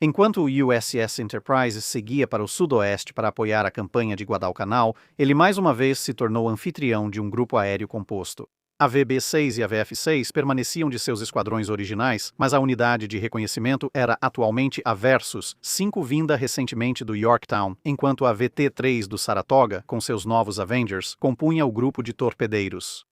Enquanto o USS Enterprise seguia para o sudoeste para apoiar a campanha de Guadalcanal, ele mais uma vez se tornou anfitrião de um grupo aéreo composto. A VB-6 e a VF-6 permaneciam de seus esquadrões originais, mas a unidade de reconhecimento era atualmente a Versus, 5 vinda recentemente do Yorktown, enquanto a VT-3 do Saratoga, com seus novos Avengers, compunha o grupo de torpedeiros.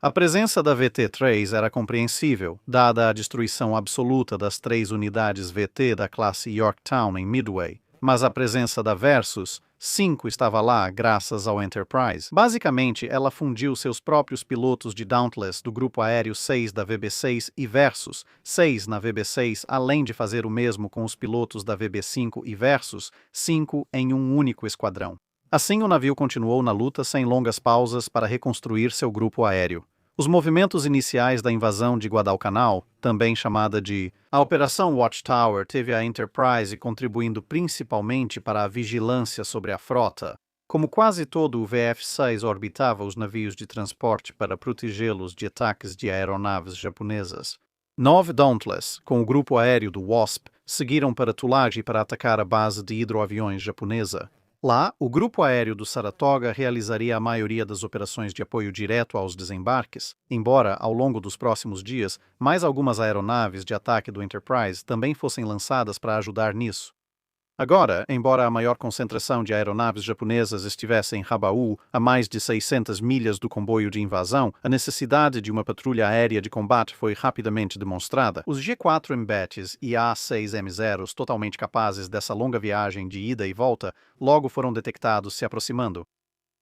A presença da VT-3 era compreensível, dada a destruição absoluta das 3 unidades VT da classe Yorktown em Midway, mas a presença da Versus 5 estava lá graças ao Enterprise. Basicamente, ela fundiu seus próprios pilotos de Dauntless do Grupo Aéreo 6 da VB-6 e Versus 6 na VB-6, além de fazer o mesmo com os pilotos da VB-5 e Versus 5 em um único esquadrão. Assim, o navio continuou na luta sem longas pausas para reconstruir seu grupo aéreo. Os movimentos iniciais da invasão de Guadalcanal, também chamada de a Operação Watchtower, teve a Enterprise contribuindo principalmente para a vigilância sobre a frota. Como quase todo o VF-6 orbitava os navios de transporte para protegê-los de ataques de aeronaves japonesas. 9 Dauntless, com o grupo aéreo do Wasp, seguiram para Tulagi para atacar a base de hidroaviões japonesa. Lá, o grupo aéreo do Saratoga realizaria a maioria das operações de apoio direto aos desembarques, embora, ao longo dos próximos dias, mais algumas aeronaves de ataque do Enterprise também fossem lançadas para ajudar nisso. Agora, embora a maior concentração de aeronaves japonesas estivesse em Rabaul, a mais de 600 milhas do comboio de invasão, a necessidade de uma patrulha aérea de combate foi rapidamente demonstrada. Os G4M-BATs e A6M0s, totalmente capazes dessa longa viagem de ida e volta, logo foram detectados se aproximando.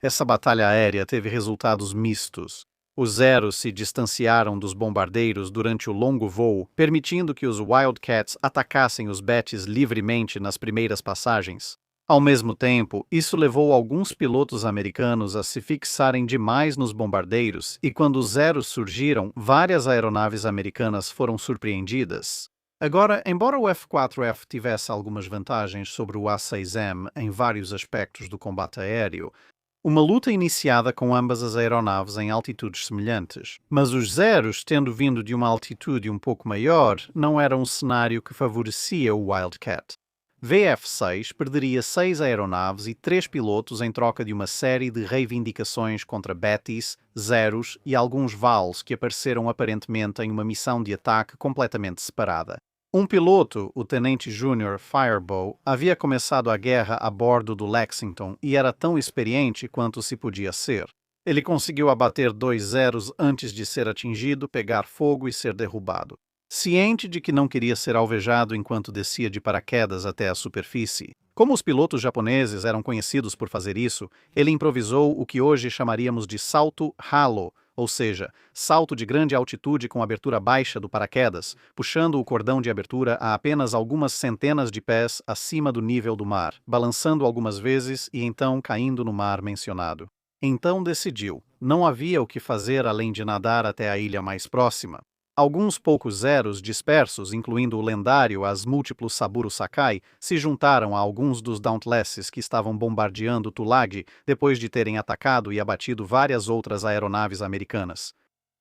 Essa batalha aérea teve resultados mistos. Os Zeros se distanciaram dos bombardeiros durante o longo voo, permitindo que os Wildcats atacassem os Bats livremente nas primeiras passagens. Ao mesmo tempo, isso levou alguns pilotos americanos a se fixarem demais nos bombardeiros, e quando os Zeros surgiram, várias aeronaves americanas foram surpreendidas. Agora, embora o F-4F tivesse algumas vantagens sobre o A-6M em vários aspectos do combate aéreo, uma luta iniciada com ambas as aeronaves em altitudes semelhantes. Mas os Zeros, tendo vindo de uma altitude um pouco maior, não era um cenário que favorecia o Wildcat. VF-6 perderia 6 aeronaves e 3 pilotos em troca de uma série de reivindicações contra Betis, Zeros e alguns Vals que apareceram aparentemente em uma missão de ataque completamente separada. Um piloto, o Tenente Júnior Firebow, havia começado a guerra a bordo do Lexington e era tão experiente quanto se podia ser. Ele conseguiu abater 2 Zeros antes de ser atingido, pegar fogo e ser derrubado. Ciente de que não queria ser alvejado enquanto descia de paraquedas até a superfície, como os pilotos japoneses eram conhecidos por fazer isso, ele improvisou o que hoje chamaríamos de salto halo, ou seja, salto de grande altitude com abertura baixa do paraquedas, puxando o cordão de abertura a apenas algumas centenas de pés acima do nível do mar, balançando algumas vezes e então caindo no mar mencionado. Então decidiu, não havia o que fazer além de nadar até a ilha mais próxima. Alguns poucos Zeros dispersos, incluindo o lendário as múltiplos Saburo Sakai, se juntaram a alguns dos Dauntlesses que estavam bombardeando Tulagi depois de terem atacado e abatido várias outras aeronaves americanas.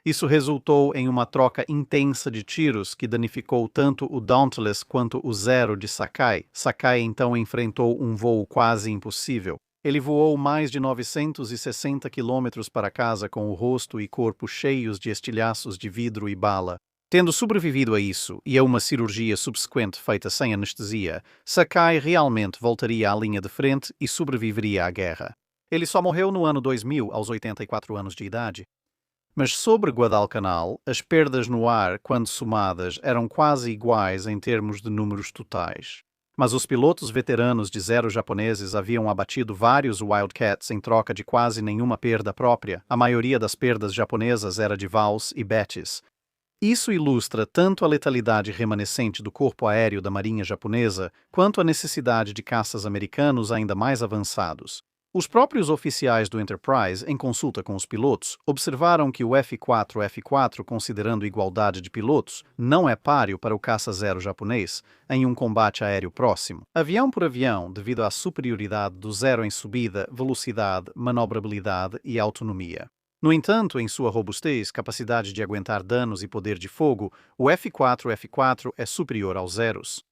Isso resultou em uma troca intensa de tiros que danificou tanto o Dauntless quanto o Zero de Sakai. Sakai então enfrentou um voo quase impossível. Ele voou mais de 960 quilômetros para casa com o rosto e corpo cheios de estilhaços de vidro e bala. Tendo sobrevivido a isso e a uma cirurgia subsequente feita sem anestesia, Sakai realmente voltaria à linha de frente e sobreviveria à guerra. Ele só morreu no ano 2000, aos 84 anos de idade. Mas sobre Guadalcanal, as perdas no ar, quando somadas, eram quase iguais em termos de números totais. Mas os pilotos veteranos de Zero japoneses haviam abatido vários Wildcats em troca de quase nenhuma perda própria. A maioria das perdas japonesas era de Vals e Betis. Isso ilustra tanto a letalidade remanescente do corpo aéreo da Marinha japonesa, quanto a necessidade de caças americanos ainda mais avançados. Os próprios oficiais do Enterprise, em consulta com os pilotos, observaram que o F-4F-4, considerando igualdade de pilotos, não é páreo para o caça-zero japonês em um combate aéreo próximo. Avião por avião, devido à superioridade do Zero em subida, velocidade, manobrabilidade e autonomia. No entanto, em sua robustez, capacidade de aguentar danos e poder de fogo, o F-4F-4 é superior aos Zeros.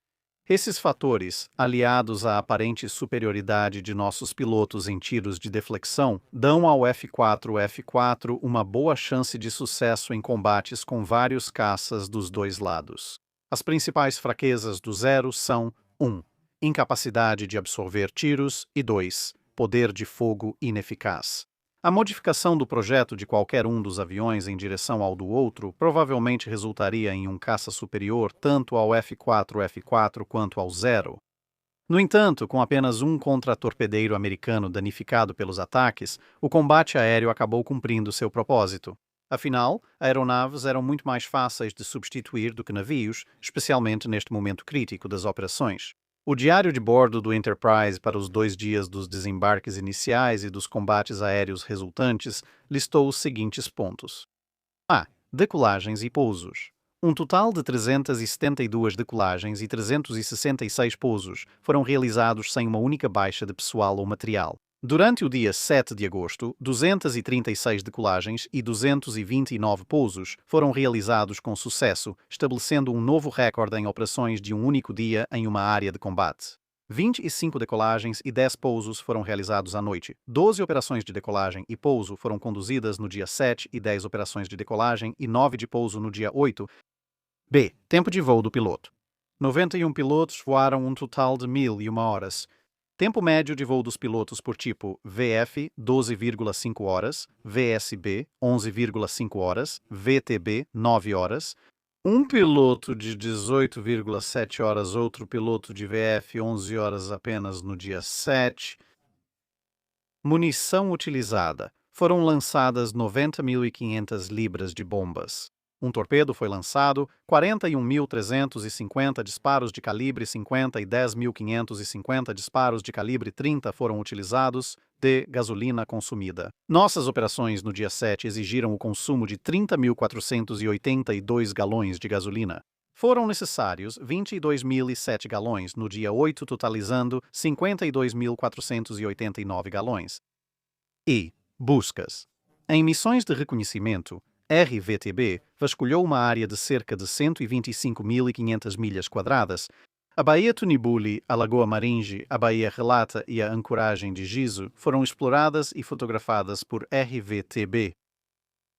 Esses fatores, aliados à aparente superioridade de nossos pilotos em tiros de deflexão, dão ao F-4 uma boa chance de sucesso em combates com vários caças dos dois lados. As principais fraquezas do Zero são 1. Incapacidade de absorver tiros e 2. Poder de fogo ineficaz. A modificação do projeto de qualquer um dos aviões em direção ao do outro provavelmente resultaria em um caça superior tanto ao F-4 quanto ao Zero. No entanto, com apenas um contra-torpedeiro americano danificado pelos ataques, o combate aéreo acabou cumprindo seu propósito. Afinal, aeronaves eram muito mais fáceis de substituir do que navios, especialmente neste momento crítico das operações. O diário de bordo do Enterprise para os 2 dias dos desembarques iniciais e dos combates aéreos resultantes listou os seguintes pontos. A. Decolagens e pousos. Um total de 372 decolagens e 366 pousos foram realizados sem uma única baixa de pessoal ou material. Durante o dia 7 de agosto, 236 decolagens e 229 pousos foram realizados com sucesso, estabelecendo um novo recorde em operações de um único dia em uma área de combate. 25 decolagens e 10 pousos foram realizados à noite. 12 operações de decolagem e pouso foram conduzidas no dia 7 e 10 operações de decolagem e 9 de pouso no dia 8. B. Tempo de voo do piloto. 91 pilotos voaram um total de 1.001 horas. Tempo médio de voo dos pilotos por tipo VF, 12,5 horas, VSB, 11,5 horas, VTB, 9 horas. Um piloto de 18,7 horas, outro piloto de VF, 11 horas apenas no dia 7. Munição utilizada. Foram lançadas 90.500 libras de bombas. Um torpedo foi lançado, 41.350 disparos de calibre 50 e 10.550 disparos de calibre 30 foram utilizados. D. Gasolina consumida. Nossas operações no dia 7 exigiram o consumo de 30.482 galões de gasolina. Foram necessários 22.007 galões no dia 8, totalizando 52.489 galões. E. Buscas. Em missões de reconhecimento, RVTB vasculhou uma área de cerca de 125.500 milhas quadradas. A Baía Tunibuli, a Lagoa Maringe, a Baía Relata e a ancoragem de Gizu foram exploradas e fotografadas por RVTB.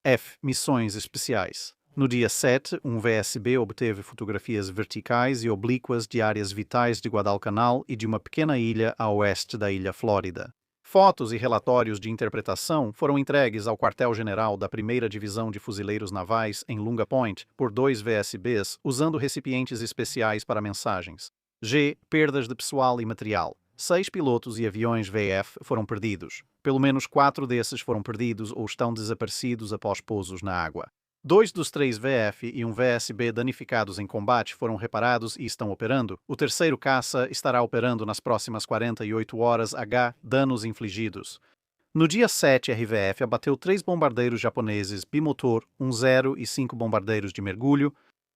F. Missões especiais. No dia 7, um VSB obteve fotografias verticais e oblíquas de áreas vitais de Guadalcanal e de uma pequena ilha a oeste da Ilha Flórida. Fotos e relatórios de interpretação foram entregues ao quartel-general da 1ª Divisão de Fuzileiros Navais em Lunga Point por 2 VSBs usando recipientes especiais para mensagens. G. Perdas de pessoal e material. 6 pilotos e aviões VF foram perdidos. Pelo menos 4 desses foram perdidos ou estão desaparecidos após pousos na água. 2 dos 3 VF e um VSB danificados em combate foram reparados e estão operando. O terceiro caça estará operando nas próximas 48 horas. H. Danos infligidos. No dia 7, a RVF abateu 3 bombardeiros japoneses bimotor, um Zero e 5 bombardeiros de mergulho.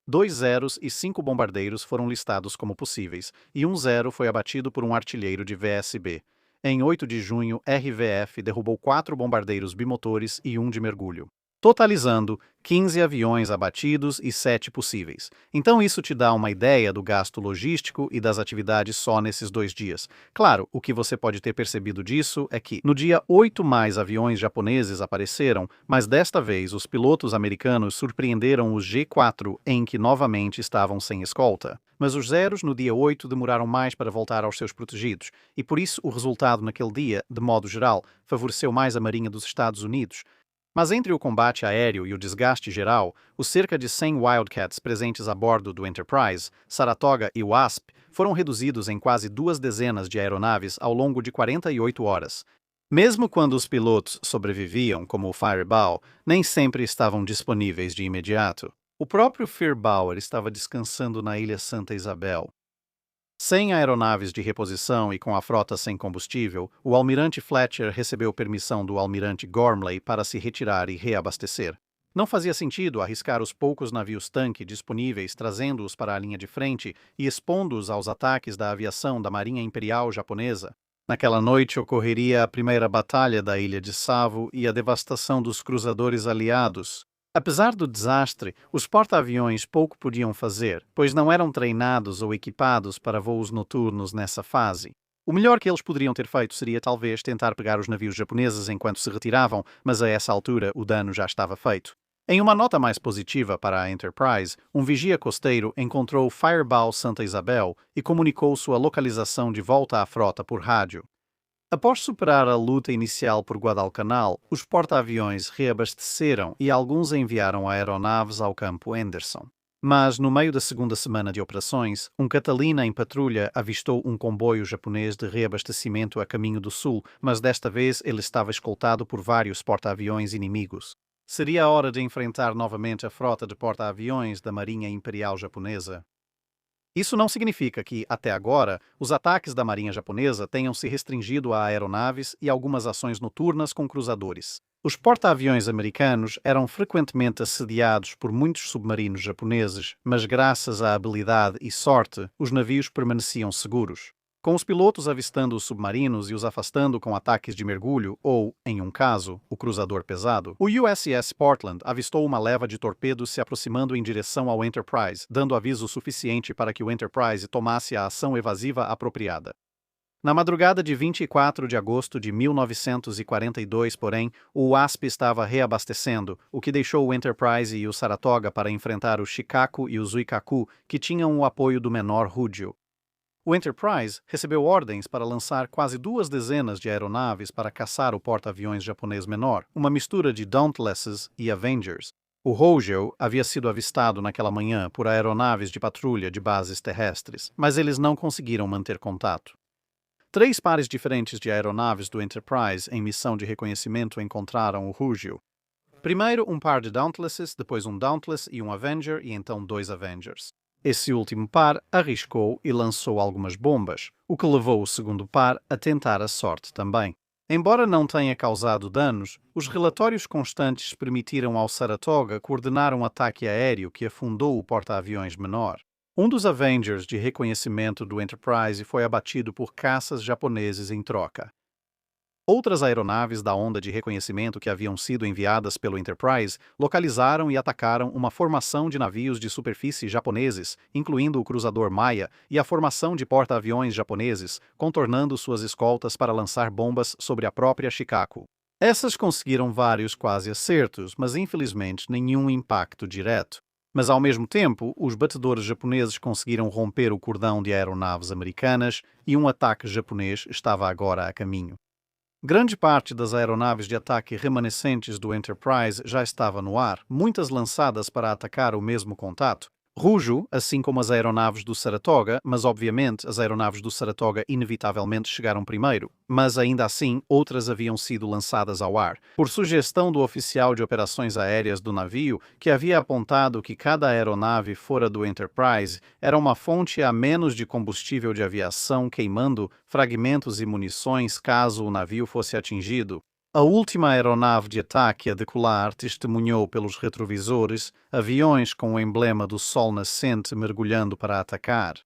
2 Zeros e 5 bombardeiros foram listados como possíveis, e um Zero foi abatido por um artilheiro de VSB. Em 8 de junho, RVF derrubou 4 bombardeiros bimotores e um de mergulho, totalizando 15 aviões abatidos e 7 possíveis. Então isso te dá uma ideia do gasto logístico e das atividades só nesses 2 dias. Claro, o que você pode ter percebido disso é que, no dia 8, mais aviões japoneses apareceram, mas desta vez os pilotos americanos surpreenderam os G4 em que novamente estavam sem escolta. Mas os Zeros no dia 8 demoraram mais para voltar aos seus protegidos, e por isso o resultado naquele dia, de modo geral, favoreceu mais a Marinha dos Estados Unidos. Mas entre o combate aéreo e o desgaste geral, os cerca de 100 Wildcats presentes a bordo do Enterprise, Saratoga e Wasp foram reduzidos em quase 2 dezenas de aeronaves ao longo de 48 horas. Mesmo quando os pilotos sobreviviam, como o Fireball, nem sempre estavam disponíveis de imediato. O próprio Fireball estava descansando na Ilha Santa Isabel. Sem aeronaves de reposição e com a frota sem combustível, o almirante Fletcher recebeu permissão do almirante Gormley para se retirar e reabastecer. Não fazia sentido arriscar os poucos navios-tanque disponíveis, trazendo-os para a linha de frente e expondo-os aos ataques da aviação da Marinha Imperial Japonesa. Naquela noite ocorreria a primeira batalha da Ilha de Savo e a devastação dos cruzadores aliados. Apesar do desastre, os porta-aviões pouco podiam fazer, pois não eram treinados ou equipados para voos noturnos nessa fase. O melhor que eles poderiam ter feito seria talvez tentar pegar os navios japoneses enquanto se retiravam, mas a essa altura o dano já estava feito. Em uma nota mais positiva para a Enterprise, um vigia costeiro encontrou Fireball Santa Isabel e comunicou sua localização de volta à frota por rádio. Após superar a luta inicial por Guadalcanal, os porta-aviões reabasteceram e alguns enviaram aeronaves ao campo Anderson. Mas, no meio da segunda semana de operações, um Catalina em patrulha avistou um comboio japonês de reabastecimento a caminho do sul, mas desta vez ele estava escoltado por vários porta-aviões inimigos. Seria a hora de enfrentar novamente a frota de porta-aviões da Marinha Imperial Japonesa. Isso não significa que, até agora, os ataques da Marinha Japonesa tenham se restringido a aeronaves e algumas ações noturnas com cruzadores. Os porta-aviões americanos eram frequentemente assediados por muitos submarinos japoneses, mas graças à habilidade e sorte, os navios permaneciam seguros. Com os pilotos avistando os submarinos e os afastando com ataques de mergulho ou, em um caso, o cruzador pesado, o USS Portland avistou uma leva de torpedos se aproximando em direção ao Enterprise, dando aviso suficiente para que o Enterprise tomasse a ação evasiva apropriada. Na madrugada de 24 de agosto de 1942, porém, o WASP estava reabastecendo, o que deixou o Enterprise e o Saratoga para enfrentar o Shikaku e o Zuikaku, que tinham o apoio do menor Ryūkyū. O Enterprise recebeu ordens para lançar quase 2 dezenas de aeronaves para caçar o porta-aviões japonês menor, uma mistura de Dauntlesses e Avengers. O Ryūkyū havia sido avistado naquela manhã por aeronaves de patrulha de bases terrestres, mas eles não conseguiram manter contato. 3 pares diferentes de aeronaves do Enterprise em missão de reconhecimento encontraram o Ryūkyū. Primeiro um par de Dauntlesses, depois um Dauntless e um Avenger e então 2 Avengers. Esse último par arriscou e lançou algumas bombas, o que levou o segundo par a tentar a sorte também. Embora não tenha causado danos, os relatórios constantes permitiram ao Saratoga coordenar um ataque aéreo que afundou o porta-aviões menor. Um dos Avengers de reconhecimento do Enterprise foi abatido por caças japoneses em troca. Outras aeronaves da onda de reconhecimento que haviam sido enviadas pelo Enterprise localizaram e atacaram uma formação de navios de superfície japoneses, incluindo o cruzador Maya e a formação de porta-aviões japoneses, contornando suas escoltas para lançar bombas sobre a própria Shikaku. Essas conseguiram vários quase acertos, mas infelizmente nenhum impacto direto. Mas ao mesmo tempo, os batedores japoneses conseguiram romper o cordão de aeronaves americanas e um ataque japonês estava agora a caminho. Grande parte das aeronaves de ataque remanescentes do Enterprise já estava no ar, muitas lançadas para atacar o mesmo contato. Ryūkyū, assim como as aeronaves do Saratoga, mas obviamente as aeronaves do Saratoga inevitavelmente chegaram primeiro, mas ainda assim outras haviam sido lançadas ao ar, por sugestão do oficial de operações aéreas do navio, que havia apontado que cada aeronave fora do Enterprise era uma fonte a menos de combustível de aviação queimando fragmentos e munições caso o navio fosse atingido. A última aeronave de ataque a decolar testemunhou pelos retrovisores aviões com o emblema do sol nascente mergulhando para atacar.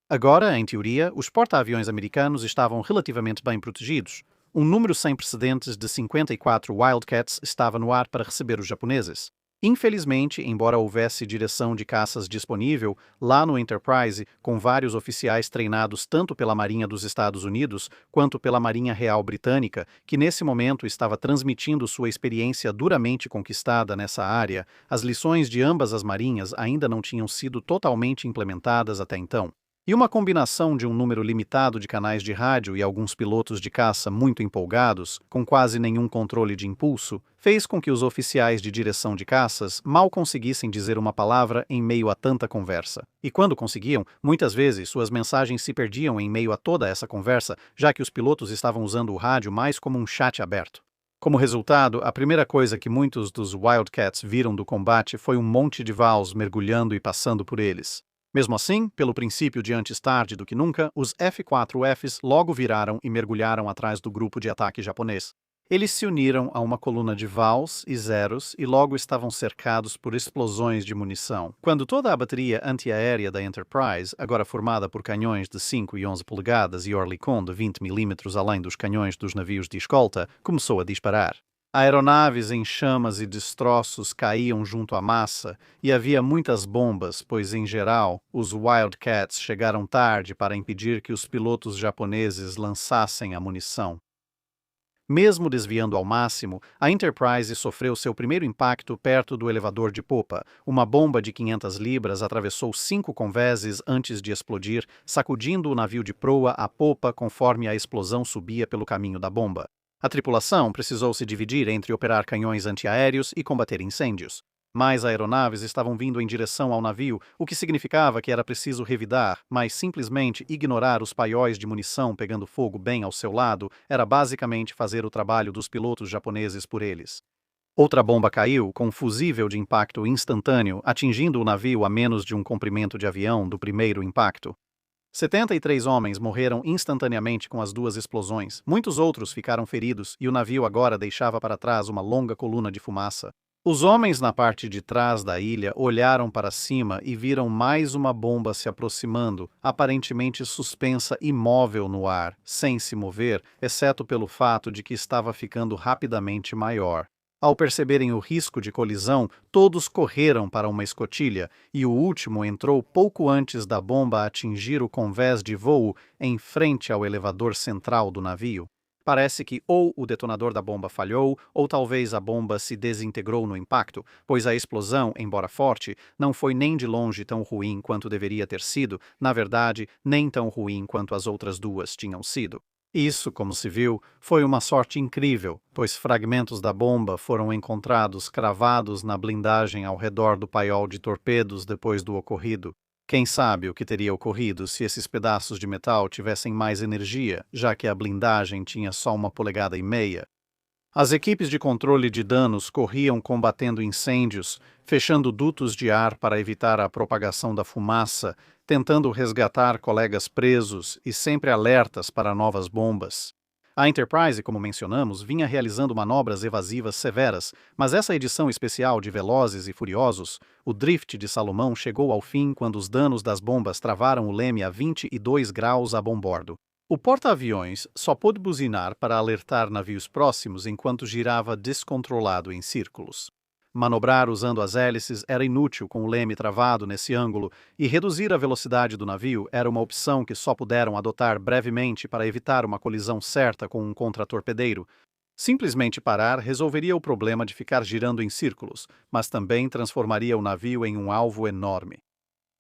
Agora, em teoria, os porta-aviões americanos estavam relativamente bem protegidos. Um número sem precedentes de 54 Wildcats estava no ar para receber os japoneses. Infelizmente, embora houvesse direção de caças disponível, lá no Enterprise, com vários oficiais treinados tanto pela Marinha dos Estados Unidos quanto pela Marinha Real Britânica, que nesse momento estava transmitindo sua experiência duramente conquistada nessa área, as lições de ambas as marinhas ainda não tinham sido totalmente implementadas até então. E uma combinação de um número limitado de canais de rádio e alguns pilotos de caça muito empolgados, com quase nenhum controle de impulso, fez com que os oficiais de direção de caças mal conseguissem dizer uma palavra em meio a tanta conversa. E quando conseguiam, muitas vezes suas mensagens se perdiam em meio a toda essa conversa, já que os pilotos estavam usando o rádio mais como um chat aberto. Como resultado, a primeira coisa que muitos dos Wildcats viram do combate foi um monte de Vals mergulhando e passando por eles. Mesmo assim, pelo princípio de antes tarde do que nunca, os F-4Fs logo viraram e mergulharam atrás do grupo de ataque japonês. Eles se uniram a uma coluna de Vals e Zeros e logo estavam cercados por explosões de munição. Quando toda a bateria antiaérea da Enterprise, agora formada por canhões de 5 e 11 polegadas e Oerlikon de 20 mm além dos canhões dos navios de escolta, começou a disparar. Aeronaves em chamas e destroços caíam junto à massa, e havia muitas bombas, pois, em geral, os Wildcats chegaram tarde para impedir que os pilotos japoneses lançassem a munição. Mesmo desviando ao máximo, a Enterprise sofreu seu primeiro impacto perto do elevador de popa. Uma bomba de 500 libras atravessou 5 convéses antes de explodir, sacudindo o navio de proa à popa conforme a explosão subia pelo caminho da bomba. A tripulação precisou se dividir entre operar canhões antiaéreos e combater incêndios. Mais aeronaves estavam vindo em direção ao navio, o que significava que era preciso revidar, mas simplesmente ignorar os paióis de munição pegando fogo bem ao seu lado era basicamente fazer o trabalho dos pilotos japoneses por eles. Outra bomba caiu, com um fusível de impacto instantâneo, atingindo o navio a menos de um comprimento de avião do primeiro impacto. 73 homens morreram instantaneamente com as duas explosões, muitos outros ficaram feridos e o navio agora deixava para trás uma longa coluna de fumaça. Os homens na parte de trás da ilha olharam para cima e viram mais uma bomba se aproximando, aparentemente suspensa imóvel no ar, sem se mover, exceto pelo fato de que estava ficando rapidamente maior. Ao perceberem o risco de colisão, todos correram para uma escotilha e o último entrou pouco antes da bomba atingir o convés de voo em frente ao elevador central do navio. Parece que ou o detonador da bomba falhou, ou talvez a bomba se desintegrou no impacto, pois a explosão, embora forte, não foi nem de longe tão ruim quanto deveria ter sido, na verdade, nem tão ruim quanto as outras duas tinham sido. Isso, como se viu, foi uma sorte incrível, pois fragmentos da bomba foram encontrados cravados na blindagem ao redor do paiol de torpedos depois do ocorrido. Quem sabe o que teria ocorrido se esses pedaços de metal tivessem mais energia, já que a blindagem tinha só 1,5 polegadas. As equipes de controle de danos corriam combatendo incêndios, fechando dutos de ar para evitar a propagação da fumaça, tentando resgatar colegas presos e sempre alertas para novas bombas. A Enterprise, como mencionamos, vinha realizando manobras evasivas severas, mas essa edição especial de Velozes e Furiosos, o Drift de Salomão, chegou ao fim quando os danos das bombas travaram o leme a 22 graus a bombordo. O porta-aviões só pôde buzinar para alertar navios próximos enquanto girava descontrolado em círculos. Manobrar usando as hélices era inútil com o leme travado nesse ângulo, e reduzir a velocidade do navio era uma opção que só puderam adotar brevemente para evitar uma colisão certa com um contratorpedeiro. Simplesmente parar resolveria o problema de ficar girando em círculos, mas também transformaria o navio em um alvo enorme.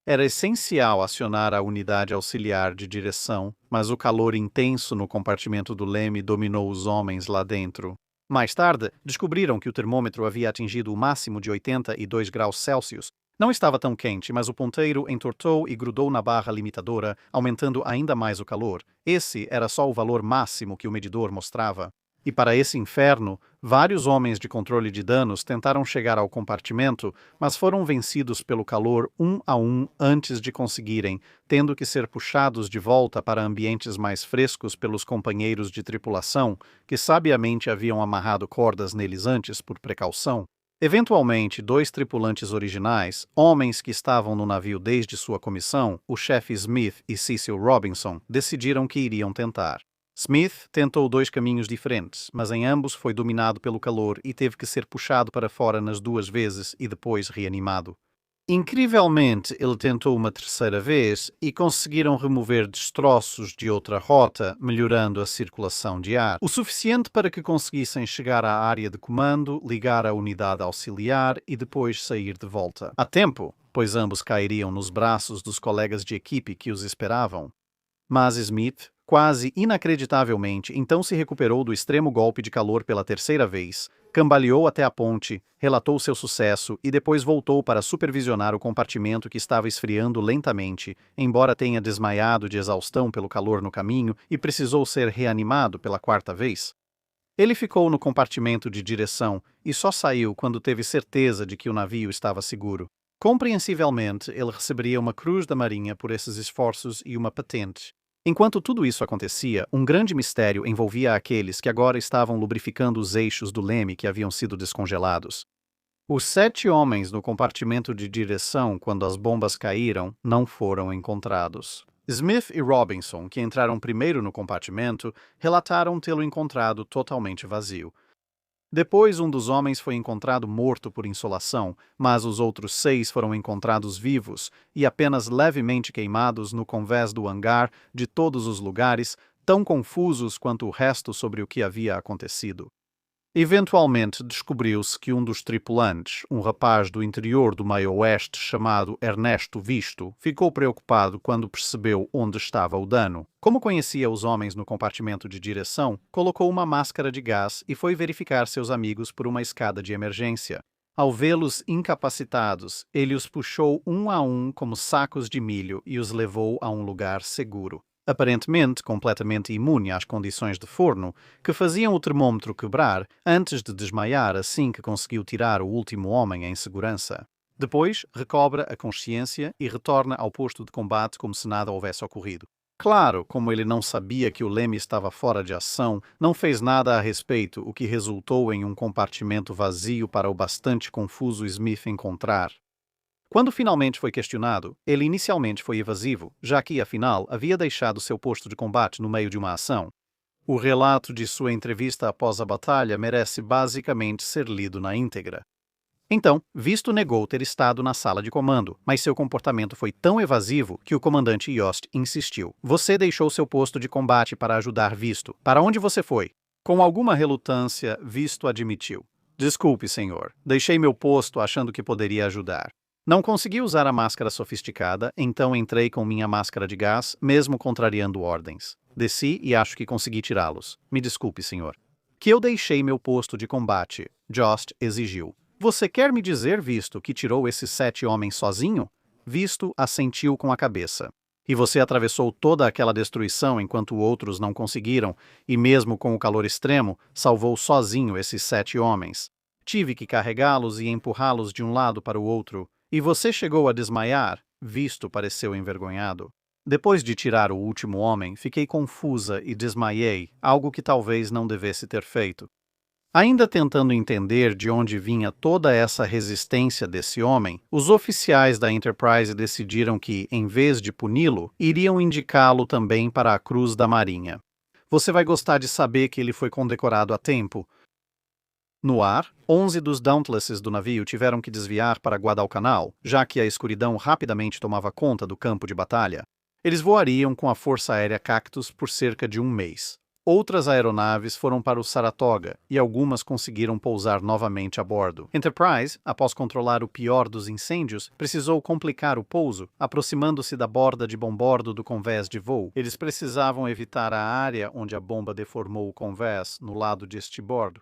Era essencial acionar a unidade auxiliar de direção, mas o calor intenso no compartimento do leme dominou os homens lá dentro. Mais tarde, descobriram que o termômetro havia atingido o máximo de 82 graus Celsius. Não estava tão quente, mas o ponteiro entortou e grudou na barra limitadora, aumentando ainda mais o calor. Esse era só o valor máximo que o medidor mostrava. E para esse inferno, vários homens de controle de danos tentaram chegar ao compartimento, mas foram vencidos pelo calor um a um antes de conseguirem, tendo que ser puxados de volta para ambientes mais frescos pelos companheiros de tripulação, que sabiamente haviam amarrado cordas neles antes por precaução. Eventualmente, 2 tripulantes originais, homens que estavam no navio desde sua comissão, o chefe Smith e Cecil Robinson, decidiram que iriam tentar. Smith tentou 2 caminhos diferentes, mas em ambos foi dominado pelo calor e teve que ser puxado para fora nas 2 vezes e depois reanimado. Incrivelmente, ele tentou uma 3ª vez e conseguiram remover destroços de outra rota, melhorando a circulação de ar, o suficiente para que conseguissem chegar à área de comando, ligar a unidade auxiliar e depois sair de volta. A tempo, pois ambos cairiam nos braços dos colegas de equipe que os esperavam. Mas Smith, quase inacreditavelmente, então se recuperou do extremo golpe de calor pela 3ª vez, cambaleou até a ponte, relatou seu sucesso e depois voltou para supervisionar o compartimento que estava esfriando lentamente, embora tenha desmaiado de exaustão pelo calor no caminho e precisou ser reanimado pela 4ª vez. Ele ficou no compartimento de direção e só saiu quando teve certeza de que o navio estava seguro. Compreensivelmente, ele receberia uma Cruz da Marinha por esses esforços e uma patente. Enquanto tudo isso acontecia, um grande mistério envolvia aqueles que agora estavam lubrificando os eixos do leme que haviam sido descongelados. Os 7 homens no compartimento de direção quando as bombas caíram não foram encontrados. Smith e Robinson, que entraram primeiro no compartimento, relataram tê-lo encontrado totalmente vazio. Depois, um dos homens foi encontrado morto por insolação, mas os outros 6 foram encontrados vivos e apenas levemente queimados no convés do hangar de todos os lugares, tão confusos quanto o resto sobre o que havia acontecido. Eventualmente, descobriu-se que um dos tripulantes, um rapaz do interior do meio oeste chamado Ernesto Visto, ficou preocupado quando percebeu onde estava o dano. Como conhecia os homens no compartimento de direção, colocou uma máscara de gás e foi verificar seus amigos por uma escada de emergência. Ao vê-los incapacitados, ele os puxou um a um como sacos de milho e os levou a um lugar seguro. Aparentemente completamente imune às condições de forno, que faziam o termômetro quebrar antes de desmaiar assim que conseguiu tirar o último homem em segurança. Depois, recobra a consciência e retorna ao posto de combate como se nada houvesse ocorrido. Claro, como ele não sabia que o leme estava fora de ação, não fez nada a respeito, o que resultou em um compartimento vazio para o bastante confuso Smith encontrar. Quando finalmente foi questionado, ele inicialmente foi evasivo, já que, afinal, havia deixado seu posto de combate no meio de uma ação. O relato de sua entrevista após a batalha merece basicamente ser lido na íntegra. Então, Visto negou ter estado na sala de comando, mas seu comportamento foi tão evasivo que o comandante Yost insistiu. Você deixou seu posto de combate para ajudar Visto. Para onde você foi? Com alguma relutância, Visto admitiu. Desculpe, senhor. Deixei meu posto achando que poderia ajudar. Não consegui usar a máscara sofisticada, então entrei com minha máscara de gás, mesmo contrariando ordens. Desci e acho que consegui tirá-los. Me desculpe, senhor. Que eu deixei meu posto de combate, Jost exigiu. Você quer me dizer, Visto, que tirou esses 7 homens sozinho? Visto assentiu com a cabeça. E você atravessou toda aquela destruição enquanto outros não conseguiram, e mesmo com o calor extremo, salvou sozinho esses 7 homens. Tive que carregá-los e empurrá-los de um lado para o outro. E você chegou a desmaiar? Visto pareceu envergonhado. Depois de tirar o último homem, fiquei confusa e desmaiei, algo que talvez não devesse ter feito. Ainda tentando entender de onde vinha toda essa resistência desse homem, os oficiais da Enterprise decidiram que, em vez de puni-lo, iriam indicá-lo também para a Cruz da Marinha. Você vai gostar de saber que ele foi condecorado a tempo. No ar, 11 dos Dauntlesses do navio tiveram que desviar para Guadalcanal, já que a escuridão rapidamente tomava conta do campo de batalha. Eles voariam com a Força Aérea Cactus por cerca de um mês. Outras aeronaves foram para o Saratoga e algumas conseguiram pousar novamente a bordo. Enterprise, após controlar o pior dos incêndios, precisou complicar o pouso, aproximando-se da borda de bombordo do convés de voo. Eles precisavam evitar a área onde a bomba deformou o convés no lado de estibordo.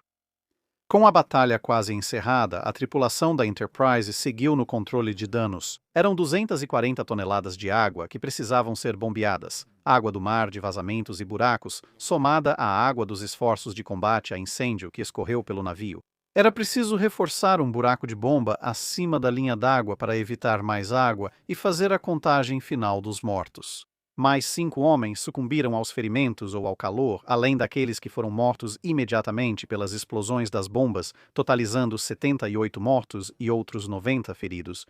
Com a batalha quase encerrada, a tripulação da Enterprise seguiu no controle de danos. Eram 240 toneladas de água que precisavam ser bombeadas. Água do mar de vazamentos e buracos, somada à água dos esforços de combate a incêndio que escorreu pelo navio. Era preciso reforçar um buraco de bomba acima da linha d'água para evitar mais água e fazer a contagem final dos mortos. Mais 5 homens sucumbiram aos ferimentos ou ao calor, além daqueles que foram mortos imediatamente pelas explosões das bombas, totalizando 78 mortos e outros 90 feridos.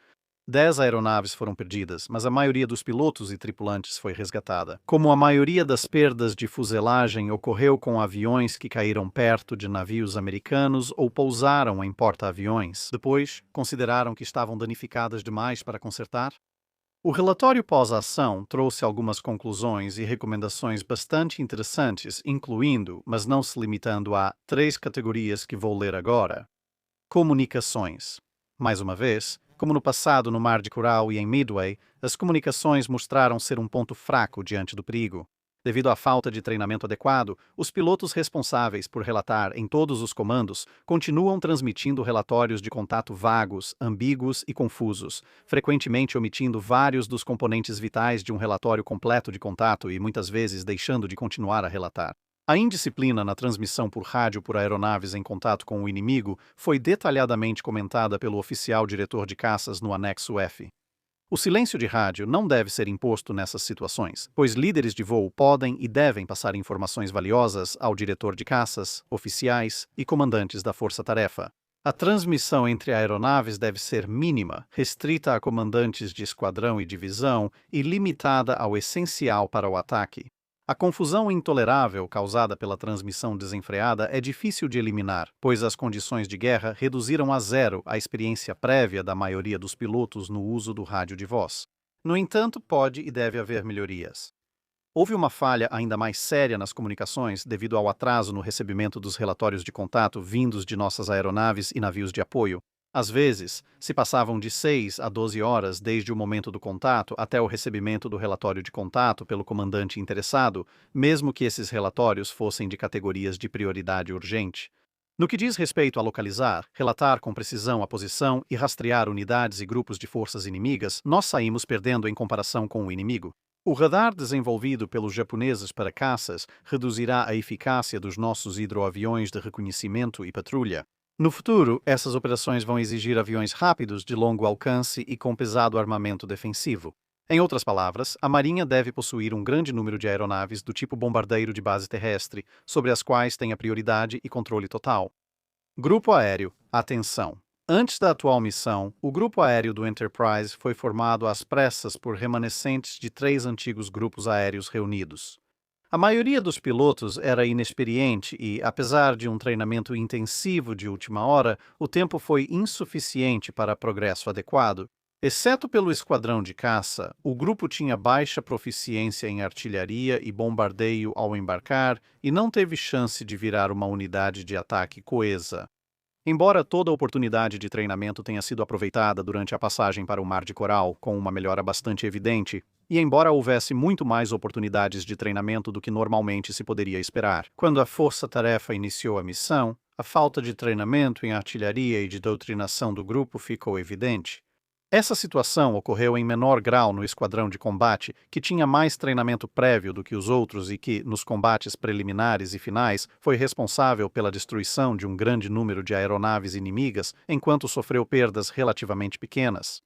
10 aeronaves foram perdidas, mas a maioria dos pilotos e tripulantes foi resgatada. Como a maioria das perdas de fuselagem ocorreu com aviões que caíram perto de navios americanos ou pousaram em porta-aviões, depois consideraram que estavam danificadas demais para consertar? O relatório pós-ação trouxe algumas conclusões e recomendações bastante interessantes, incluindo, mas não se limitando a, 3 categorias que vou ler agora. Comunicações. Mais uma vez, como no passado no Mar de Coral e em Midway, as comunicações mostraram ser um ponto fraco diante do perigo. Devido à falta de treinamento adequado, os pilotos responsáveis por relatar em todos os comandos continuam transmitindo relatórios de contato vagos, ambíguos e confusos, frequentemente omitindo vários dos componentes vitais de um relatório completo de contato e muitas vezes deixando de continuar a relatar. A indisciplina na transmissão por rádio por aeronaves em contato com o inimigo foi detalhadamente comentada pelo oficial diretor de caças no anexo F. O silêncio de rádio não deve ser imposto nessas situações, pois líderes de voo podem e devem passar informações valiosas ao diretor de caças, oficiais e comandantes da força-tarefa. A transmissão entre aeronaves deve ser mínima, restrita a comandantes de esquadrão e divisão e limitada ao essencial para o ataque. A confusão intolerável causada pela transmissão desenfreada é difícil de eliminar, pois as condições de guerra reduziram a zero a experiência prévia da maioria dos pilotos no uso do rádio de voz. No entanto, pode e deve haver melhorias. Houve uma falha ainda mais séria nas comunicações devido ao atraso no recebimento dos relatórios de contato vindos de nossas aeronaves e navios de apoio. Às vezes, se passavam de 6 a 12 horas desde o momento do contato até o recebimento do relatório de contato pelo comandante interessado, mesmo que esses relatórios fossem de categorias de prioridade urgente. No que diz respeito a localizar, relatar com precisão a posição e rastrear unidades e grupos de forças inimigas, nós saímos perdendo em comparação com o inimigo. O radar desenvolvido pelos japoneses para caças reduzirá a eficácia dos nossos hidroaviões de reconhecimento e patrulha. No futuro, essas operações vão exigir aviões rápidos de longo alcance e com pesado armamento defensivo. Em outras palavras, a Marinha deve possuir um grande número de aeronaves do tipo bombardeiro de base terrestre, sobre as quais tenha prioridade e controle total. Grupo Aéreo. Atenção! Antes da atual missão, o grupo aéreo do Enterprise foi formado às pressas por remanescentes de 3 antigos grupos aéreos reunidos. A maioria dos pilotos era inexperiente e, apesar de um treinamento intensivo de última hora, o tempo foi insuficiente para progresso adequado. Exceto pelo esquadrão de caça, o grupo tinha baixa proficiência em artilharia e bombardeio ao embarcar e não teve chance de virar uma unidade de ataque coesa. Embora toda a oportunidade de treinamento tenha sido aproveitada durante a passagem para o Mar de Coral, com uma melhora bastante evidente, e embora houvesse muito mais oportunidades de treinamento do que normalmente se poderia esperar, quando a força-tarefa iniciou a missão, a falta de treinamento em artilharia e de doutrinação do grupo ficou evidente. Essa situação ocorreu em menor grau no esquadrão de combate, que tinha mais treinamento prévio do que os outros e que, nos combates preliminares e finais, foi responsável pela destruição de um grande número de aeronaves inimigas, enquanto sofreu perdas relativamente pequenas.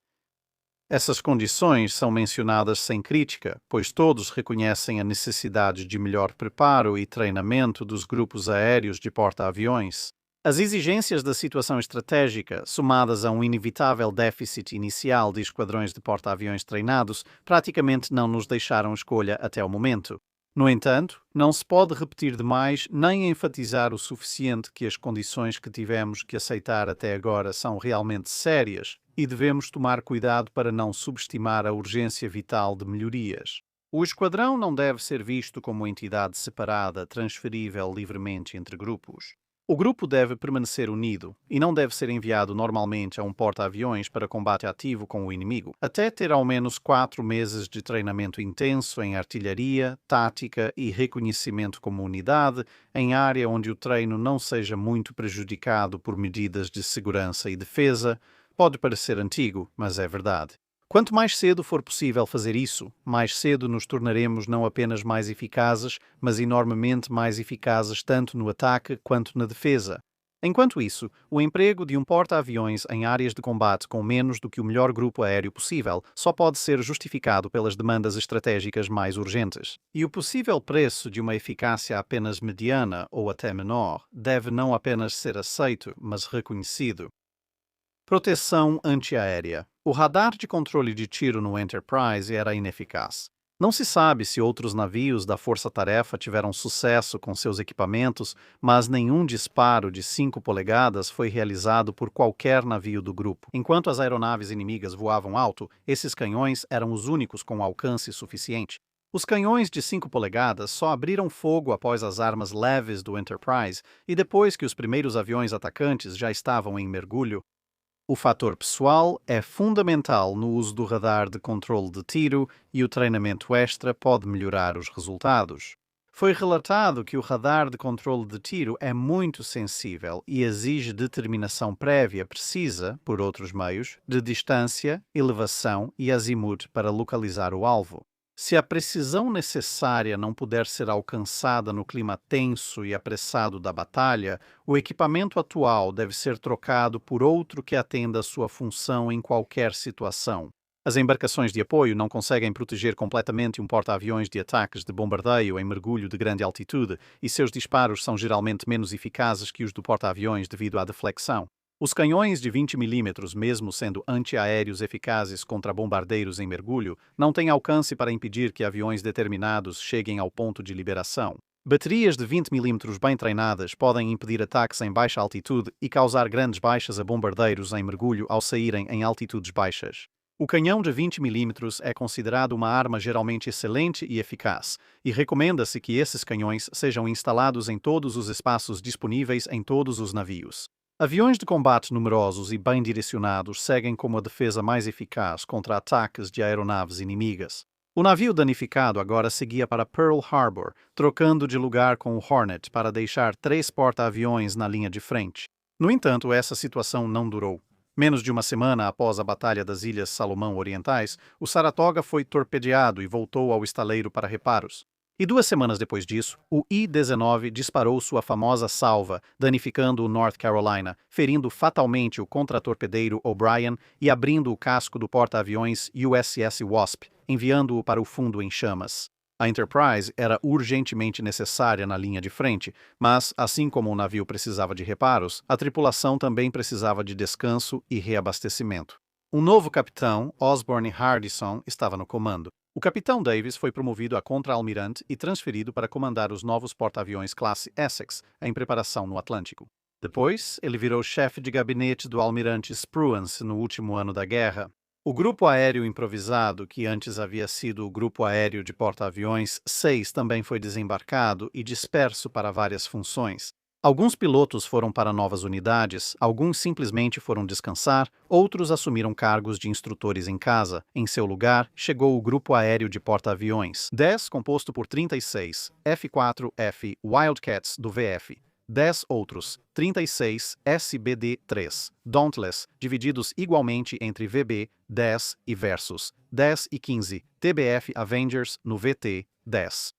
Essas condições são mencionadas sem crítica, pois todos reconhecem a necessidade de melhor preparo e treinamento dos grupos aéreos de porta-aviões. As exigências da situação estratégica, somadas a um inevitável déficit inicial de esquadrões de porta-aviões treinados, praticamente não nos deixaram escolha até o momento. No entanto, não se pode repetir demais nem enfatizar o suficiente que as condições que tivemos que aceitar até agora são realmente sérias e devemos tomar cuidado para não subestimar a urgência vital de melhorias. O esquadrão não deve ser visto como entidade separada, transferível livremente entre grupos. O grupo deve permanecer unido e não deve ser enviado normalmente a um porta-aviões para combate ativo com o inimigo, até ter ao menos 4 meses de treinamento intenso em artilharia, tática e reconhecimento como unidade, em área onde o treino não seja muito prejudicado por medidas de segurança e defesa. Pode parecer antigo, mas é verdade. Quanto mais cedo for possível fazer isso, mais cedo nos tornaremos não apenas mais eficazes, mas enormemente mais eficazes tanto no ataque quanto na defesa. Enquanto isso, o emprego de um porta-aviões em áreas de combate com menos do que o melhor grupo aéreo possível só pode ser justificado pelas demandas estratégicas mais urgentes. E o possível preço de uma eficácia apenas mediana ou até menor deve não apenas ser aceito, mas reconhecido. Proteção antiaérea. O radar de controle de tiro no Enterprise era ineficaz. Não se sabe se outros navios da Força-Tarefa tiveram sucesso com seus equipamentos, mas nenhum disparo de 5 polegadas foi realizado por qualquer navio do grupo. Enquanto as aeronaves inimigas voavam alto, esses canhões eram os únicos com alcance suficiente. Os canhões de 5 polegadas só abriram fogo após as armas leves do Enterprise e depois que os primeiros aviões atacantes já estavam em mergulho. O fator pessoal é fundamental no uso do radar de controle de tiro e o treinamento extra pode melhorar os resultados. Foi relatado que o radar de controle de tiro é muito sensível e exige determinação prévia precisa, por outros meios, de distância, elevação e azimuth para localizar o alvo. Se a precisão necessária não puder ser alcançada no clima tenso e apressado da batalha, o equipamento atual deve ser trocado por outro que atenda à sua função em qualquer situação. As embarcações de apoio não conseguem proteger completamente um porta-aviões de ataques de bombardeio em mergulho de grande altitude e seus disparos são geralmente menos eficazes que os do porta-aviões devido à deflexão. Os canhões de 20 milímetros, mesmo sendo antiaéreos eficazes contra bombardeiros em mergulho, não têm alcance para impedir que aviões determinados cheguem ao ponto de liberação. Baterias de 20 milímetros bem treinadas podem impedir ataques em baixa altitude e causar grandes baixas a bombardeiros em mergulho ao saírem em altitudes baixas. O canhão de 20 milímetros é considerado uma arma geralmente excelente e eficaz, e recomenda-se que esses canhões sejam instalados em todos os espaços disponíveis em todos os navios. Aviões de combate numerosos e bem direcionados seguem como a defesa mais eficaz contra ataques de aeronaves inimigas. O navio danificado agora seguia para Pearl Harbor, trocando de lugar com o Hornet para deixar 3 porta-aviões na linha de frente. No entanto, essa situação não durou. Menos de uma semana após a Batalha das Ilhas Salomão Orientais, o Saratoga foi torpedeado e voltou ao estaleiro para reparos. E 2 semanas depois disso, o I-19 disparou sua famosa salva, danificando o North Carolina, ferindo fatalmente o contratorpedeiro O'Brien e abrindo o casco do porta-aviões USS Wasp, enviando-o para o fundo em chamas. A Enterprise era urgentemente necessária na linha de frente, mas, assim como o navio precisava de reparos, a tripulação também precisava de descanso e reabastecimento. Um novo capitão, Osborne Hardison, estava no comando. O capitão Davis foi promovido a contra-almirante e transferido para comandar os novos porta-aviões classe Essex, em preparação no Atlântico. Depois, ele virou chefe de gabinete do almirante Spruance no último ano da guerra. O grupo aéreo improvisado, que antes havia sido o Grupo Aéreo de Porta-Aviões 6, também foi desembarcado e disperso para várias funções. Alguns pilotos foram para novas unidades, alguns simplesmente foram descansar, outros assumiram cargos de instrutores em casa. Em seu lugar, chegou o Grupo Aéreo de Porta-Aviões 10, composto por 36 F-4F Wildcats do VF, 10 outros 36 SBD-3 Dauntless, divididos igualmente entre VB 10 e Versus 10 e 15 TBF Avengers no VT-10.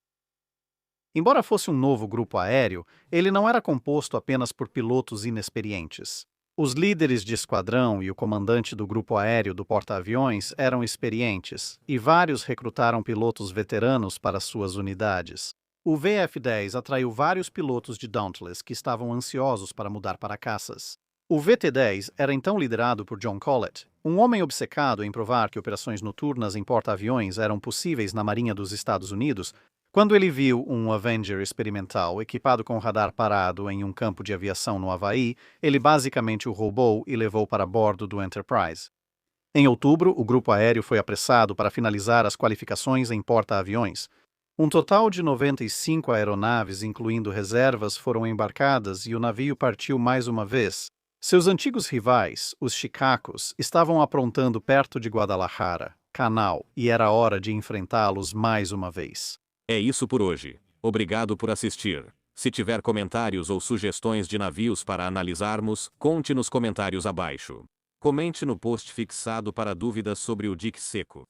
Embora fosse um novo grupo aéreo, ele não era composto apenas por pilotos inexperientes. Os líderes de esquadrão e o comandante do grupo aéreo do porta-aviões eram experientes, e vários recrutaram pilotos veteranos para suas unidades. O VF-10 atraiu vários pilotos de Dauntless que estavam ansiosos para mudar para caças. O VT-10 era então liderado por John Collett, um homem obcecado em provar que operações noturnas em porta-aviões eram possíveis na Marinha dos Estados Unidos. Quando ele viu um Avenger experimental equipado com radar parado em um campo de aviação no Havaí, ele basicamente o roubou e levou para bordo do Enterprise. Em outubro, o grupo aéreo foi apressado para finalizar as qualificações em porta-aviões. Um total de 95 aeronaves, incluindo reservas, foram embarcadas e o navio partiu mais uma vez. Seus antigos rivais, os Chicacos, estavam aprontando perto de Guadalajara, Canal, e era hora de enfrentá-los mais uma vez. É isso por hoje. Obrigado por assistir. Se tiver comentários ou sugestões de navios para analisarmos, conte nos comentários abaixo. Comente no post fixado para dúvidas sobre o dique seco.